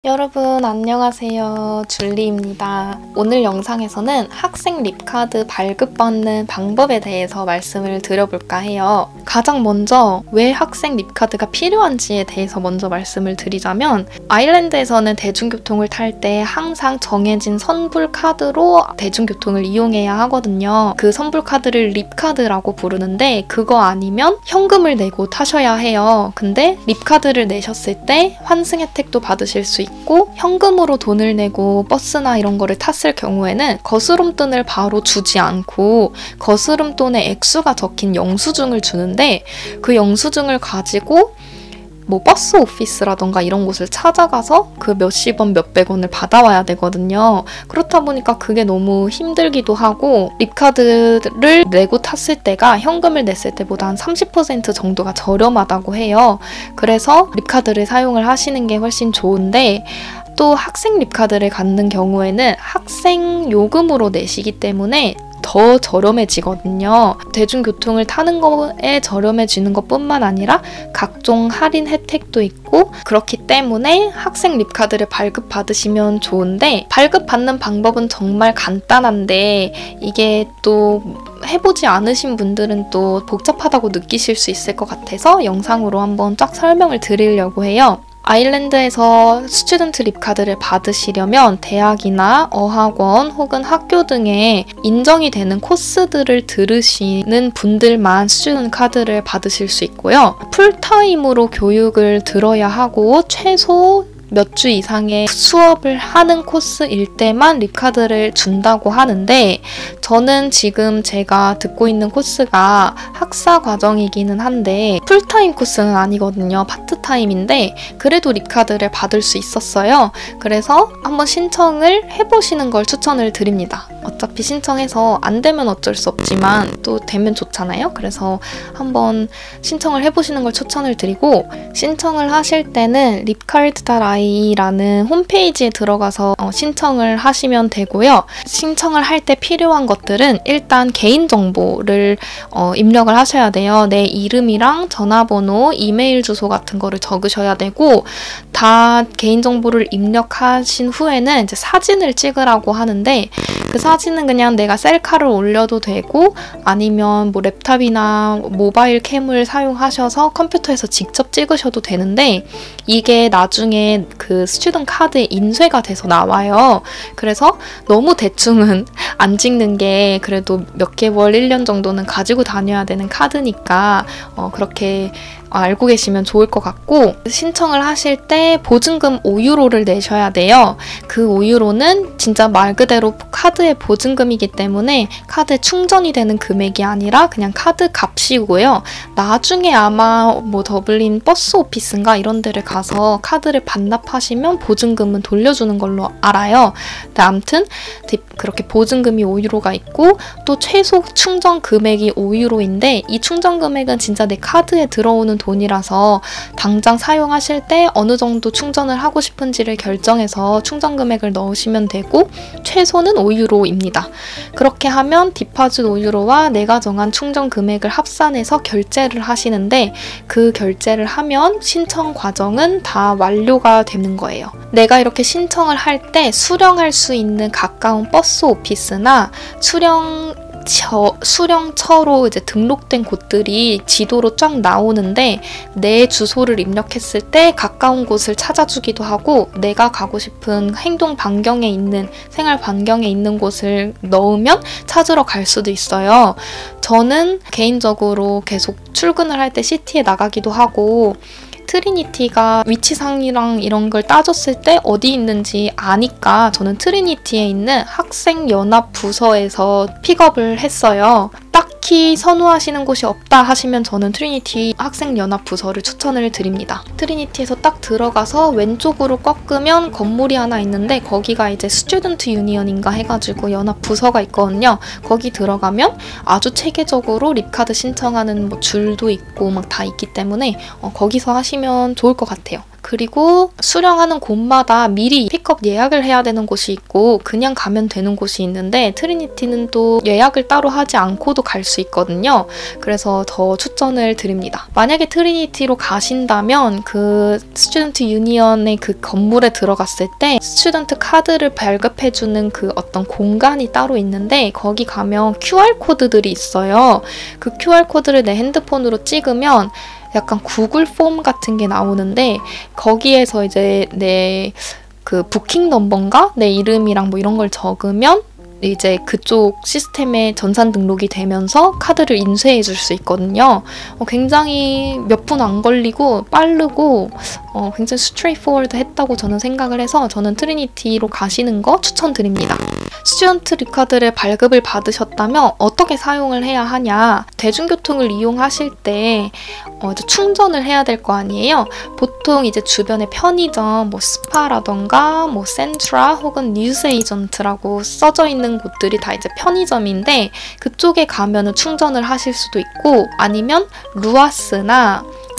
여러분 안녕하세요. 줄리입니다. 오늘 영상에서는 학생 립카드 발급받는 방법에 대해서 말씀을 드려볼까 해요. 가장 먼저 왜 학생 립카드가 필요한지에 대해서 먼저 말씀을 드리자면, 아일랜드에서는 대중교통을 탈 때 항상 정해진 선불카드로 대중교통을 이용해야 하거든요. 그 선불카드를 립카드라고 부르는데, 그거 아니면 현금을 내고 타셔야 해요. 근데 립카드를 내셨을 때 환승 혜택도 받으실 수 있고, 현금으로 돈을 내고 버스나 이런 거를 탔을 경우에는 거스름돈을 바로 주지 않고 거스름돈의 액수가 적힌 영수증을 주는데, 그 영수증을 가지고 뭐 버스 오피스라던가 이런 곳을 찾아가서 그 몇십 원, 몇백 원을 받아와야 되거든요. 그렇다 보니까 그게 너무 힘들기도 하고, 립카드를 내고 탔을 때가 현금을 냈을 때보다 한 30% 정도가 저렴하다고 해요. 그래서 립카드를 사용을 하시는 게 훨씬 좋은데, 또 학생 립카드를 갖는 경우에는 학생 요금으로 내시기 때문에 더 저렴해지거든요. 대중교통을 타는 거에 저렴해지는 것뿐만 아니라 각종 할인 혜택도 있고, 그렇기 때문에 학생 립카드를 발급받으시면 좋은데, 발급받는 방법은 정말 간단한데 이게 또 해보지 않으신 분들은 또 복잡하다고 느끼실 수 있을 것 같아서 영상으로 한번 쫙 설명을 드리려고 해요. 아일랜드에서 스튜던트 립카드를 받으시려면 대학이나 어학원 혹은 학교 등에 인정이 되는 코스들을 들으시는 분들만 스튜던트 카드를 받으실 수 있고요. 풀타임으로 교육을 들어야 하고 최소 몇 주 이상의 수업을 하는 코스일 때만 립카드를 준다고 하는데, 저는 지금 제가 듣고 있는 코스가 학사 과정이기는 한데 풀타임 코스는 아니거든요. 파트타임인데 그래도 립카드를 받을 수 있었어요. 그래서 한번 신청을 해보시는 걸 추천을 드립니다. 어차피 신청해서 안 되면 어쩔 수 없지만 또 되면 좋잖아요. 그래서 한번 신청을 해보시는 걸 추천을 드리고, 신청을 하실 때는 립카드.i라는 홈페이지에 들어가서 신청을 하시면 되고요. 신청을 할 때 필요한 것들은 일단 개인정보를 입력을 하셔야 돼요. 내 이름이랑 전화번호, 이메일 주소 같은 거를 적으셔야 되고, 다 개인정보를 입력하신 후에는 이제 사진을 찍으라고 하는데, 그 사진은 그냥 내가 셀카를 올려도 되고, 아니면 뭐 랩탑이나 모바일 캠을 사용하셔서 컴퓨터에서 직접 찍으셔도 되는데, 이게 나중에 그 스튜던트 카드에 인쇄가 돼서 나와요. 그래서 너무 대충은 안 찍는 게, 그래도 몇 개월, 1년 정도는 가지고 다녀야 되는 카드니까 그렇게 알고 계시면 좋을 것 같고, 신청을 하실 때 보증금 5유로를 내셔야 돼요. 그 5유로는 진짜 말 그대로 카드의 보증금이기 때문에 카드에 충전이 되는 금액이 아니라 그냥 카드 값이고요. 나중에 아마 뭐 더블린 버스 오피스인가 이런 데를 가서 카드를 반납하시면 보증금은 돌려주는 걸로 알아요. 근데 아무튼 그렇게 보증금이 5유로가 있고, 또 최소 충전 금액이 5유로인데 이 충전 금액은 진짜 내 카드에 들어오는 돈이라서 당장 사용하실 때 어느 정도 충전을 하고 싶은지를 결정해서 충전 금액을 넣으시면 되고, 최소는 5유로입니다. 그렇게 하면 디파짓 5유로와 내가 정한 충전 금액을 합산해서 결제를 하시는데, 그 결제를 하면 신청 과정은 다 완료가 되는 거예요. 내가 이렇게 신청을 할 때 수령할 수 있는 가까운 버스 오피스나 수령처로 이제 등록된 곳들이 지도로 쫙 나오는데, 내 주소를 입력했을 때 가까운 곳을 찾아주기도 하고, 내가 가고 싶은 행동 반경에 있는, 생활 반경에 있는 곳을 넣으면 찾으러 갈 수도 있어요. 저는 개인적으로 계속 출근을 할 때 시티에 나가기도 하고, 트리니티가 위치상이랑 이런 걸 따졌을 때 어디 있는지 아니까 저는 트리니티에 있는 학생연합 부서에서 픽업을 했어요. 딱히 선호하시는 곳이 없다 하시면 저는 트리니티 학생연합 부서를 추천을 드립니다. 트리니티에서 딱 들어가서 왼쪽으로 꺾으면 건물이 하나 있는데, 거기가 이제 스튜던트 유니언인가 해가지고 연합 부서가 있거든요. 거기 들어가면 아주 체계적으로 립카드 신청하는 뭐 줄도 있고 막 다 있기 때문에 거기서 하시면 좋을 것 같아요. 그리고 수령하는 곳마다 미리 픽업 예약을 해야 되는 곳이 있고 그냥 가면 되는 곳이 있는데 트리니티는 또 예약을 따로 하지 않고도 갈 수 있거든요. 그래서 더 추천을 드립니다. 만약에 트리니티로 가신다면 그 스튜던트 유니언의 그 건물에 들어갔을 때 스튜던트 카드를 발급해주는 그 어떤 공간이 따로 있는데 거기 가면 QR코드들이 있어요. 그 QR코드를 내 핸드폰으로 찍으면 약간 구글 폼 같은 게 나오는데 거기에서 이제 내 그 부킹 넘버인가? 내 이름이랑 뭐 이런 걸 적으면 이제 그쪽 시스템에 전산 등록이 되면서 카드를 인쇄해 줄 수 있거든요. 굉장히 몇 분 안 걸리고 빠르고 굉장히 스트레이트포워드 했다고 저는 생각을 해서 저는 트리니티로 가시는 거 추천드립니다. 스튜던트 립카드를 발급을 받으셨다면 어떻게 사용을 해야 하냐? 대중교통을 이용하실 때 이제 충전을 해야 될 거 아니에요? 보통 이제 주변에 편의점, 뭐 스파라던가 뭐 센트라 혹은 뉴스에이전트라고 써져 있는 곳들이 다 이제 편의점인데 그쪽에 가면은 충전을 하실 수도 있고 아니면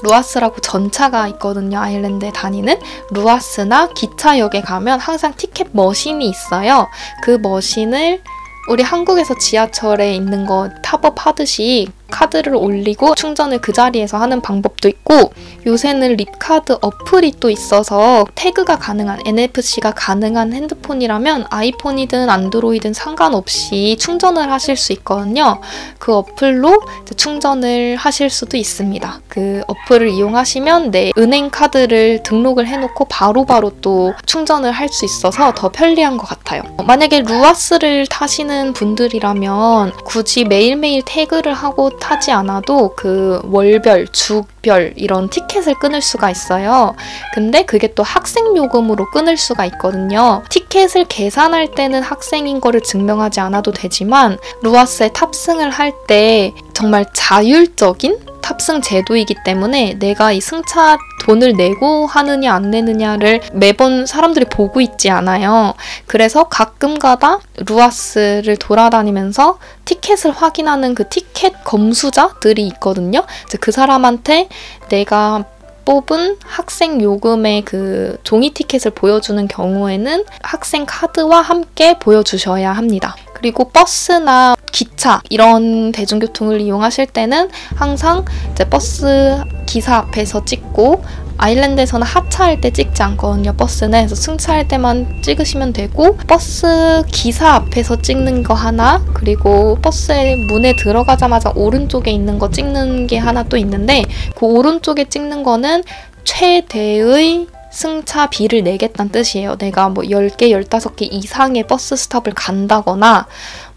루아스라고 전차가 있거든요. 아일랜드에 다니는 루아스나 기차역에 가면 항상 티켓 머신이 있어요. 그 머신을 우리 한국에서 지하철에 있는 거 탑업하듯이 카드를 올리고 충전을 그 자리에서 하는 방법도 있고 요새는 립카드 어플이 또 있어서 태그가 가능한 NFC가 가능한 핸드폰이라면 아이폰이든 안드로이든 상관없이 충전을 하실 수 있거든요. 그 어플로 이제 충전을 하실 수도 있습니다. 그 어플을 이용하시면 내 은행 카드를 등록을 해놓고 바로바로 또 충전을 할 수 있어서 더 편리한 것 같아요. 만약에 루아스를 타시는 분들이라면 굳이 매일매일 태그를 하고 타지 않아도 그 월별, 주별 이런 티켓을 끊을 수가 있어요. 근데 그게 또 학생 요금으로 끊을 수가 있거든요. 티켓을 계산할 때는 학생인 거를 증명하지 않아도 되지만 루아스에 탑승을 할 때 정말 자율적인 탑승 제도이기 때문에 내가 이 승차 돈을 내고 하느냐 안 내느냐를 매번 사람들이 보고 있지 않아요. 그래서 가끔가다 루아스를 돌아다니면서 티켓을 확인하는 그 티켓 검수자들이 있거든요. 이제 그 사람한테 내가 뽑은 학생 요금의 그 종이 티켓을 보여주는 경우에는 학생 카드와 함께 보여주셔야 합니다. 그리고 버스나 기차 이런 대중교통을 이용하실 때는 항상 이제 버스 기사 앞에서 찍고 아일랜드에서는 하차할 때 찍지 않거든요. 버스는. 그래서 승차할 때만 찍으시면 되고 버스 기사 앞에서 찍는 거 하나 그리고 버스의 문에 들어가자마자 오른쪽에 있는 거 찍는 게 하나 또 있는데 그 오른쪽에 찍는 거는 최대의 승차비를 내겠다는 뜻이에요. 내가 뭐 10개, 15개 이상의 버스 스톱을 간다거나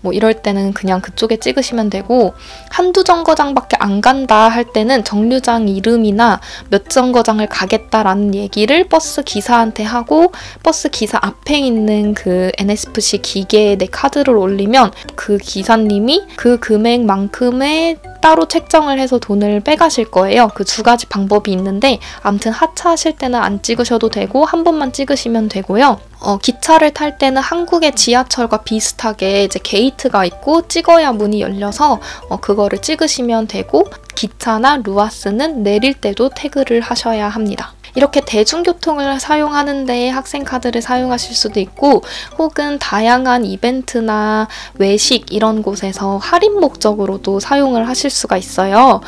뭐 이럴 때는 그냥 그쪽에 찍으시면 되고 한두 정거장밖에 안 간다 할 때는 정류장 이름이나 몇 정거장을 가겠다라는 얘기를 버스 기사한테 하고 버스 기사 앞에 있는 그 NFC 기계에 내 카드를 올리면 그 기사님이 그 금액만큼의 따로 책정을 해서 돈을 빼가실 거예요. 그 두 가지 방법이 있는데 아무튼 하차하실 때는 안 찍으셔도 되고 한 번만 찍으시면 되고요. 기차를 탈 때는 한국의 지하철과 비슷하게 이제 게이트가 있고 찍어야 문이 열려서 그거를 찍으시면 되고 기차나 루아스는 내릴 때도 태그를 하셔야 합니다. 이렇게 대중교통을 사용하는데 학생카드를 사용하실 수도 있고 혹은 다양한 이벤트나 외식 이런 곳에서 할인 목적으로도 사용을 하실 수가 있어요.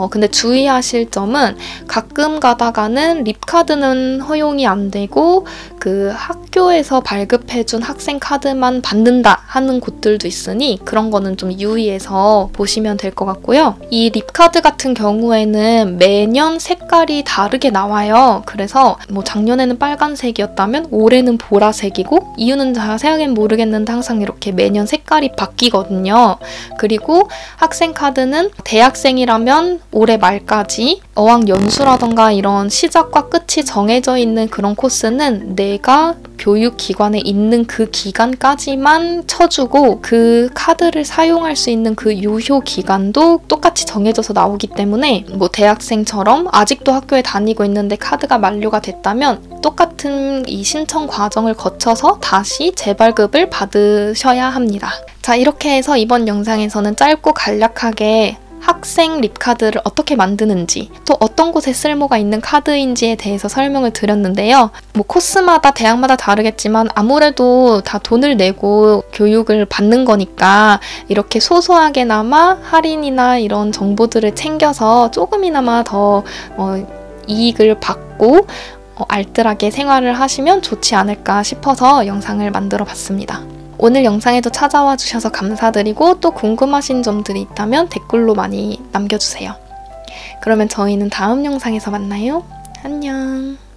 근데 주의하실 점은 가끔 가다가는 립카드는 허용이 안 되고 그 학교에서 발급해준 학생카드만 받는다 하는 곳들도 있으니 그런 거는 좀 유의해서 보시면 될 것 같고요. 이 립카드 같은 경우에는 매년 색깔이 다르게 나와요. 그래서 뭐 작년에는 빨간색이었다면 올해는 보라색이고 이유는 자세하게는 모르겠는데 항상 이렇게 매년 색깔이 바뀌거든요. 그리고 학생카드는 대학생이라면 올해 말까지 어학연수라던가 이런 시작과 끝이 정해져 있는 그런 코스는 내가 교육기관에 있는 그 기간까지만 쳐주고 그 카드를 사용할 수 있는 그 유효 기간도 똑같이 정해져서 나오기 때문에 뭐 대학생처럼 아직도 학교에 다니고 있는데 카드가 만료가 됐다면 똑같은 이 신청 과정을 거쳐서 다시 재발급을 받으셔야 합니다. 자, 이렇게 해서 이번 영상에서는 짧고 간략하게 학생 립카드를 어떻게 만드는지, 또 어떤 곳에 쓸모가 있는 카드인지에 대해서 설명을 드렸는데요. 뭐 코스마다 대학마다 다르겠지만 아무래도 다 돈을 내고 교육을 받는 거니까 이렇게 소소하게나마 할인이나 이런 정보들을 챙겨서 조금이나마 더 이익을 받고 알뜰하게 생활을 하시면 좋지 않을까 싶어서 영상을 만들어 봤습니다. 오늘 영상에도 찾아와 주셔서 감사드리고 또 궁금하신 점들이 있다면 댓글로 많이 남겨주세요. 그러면 저희는 다음 영상에서 만나요. 안녕.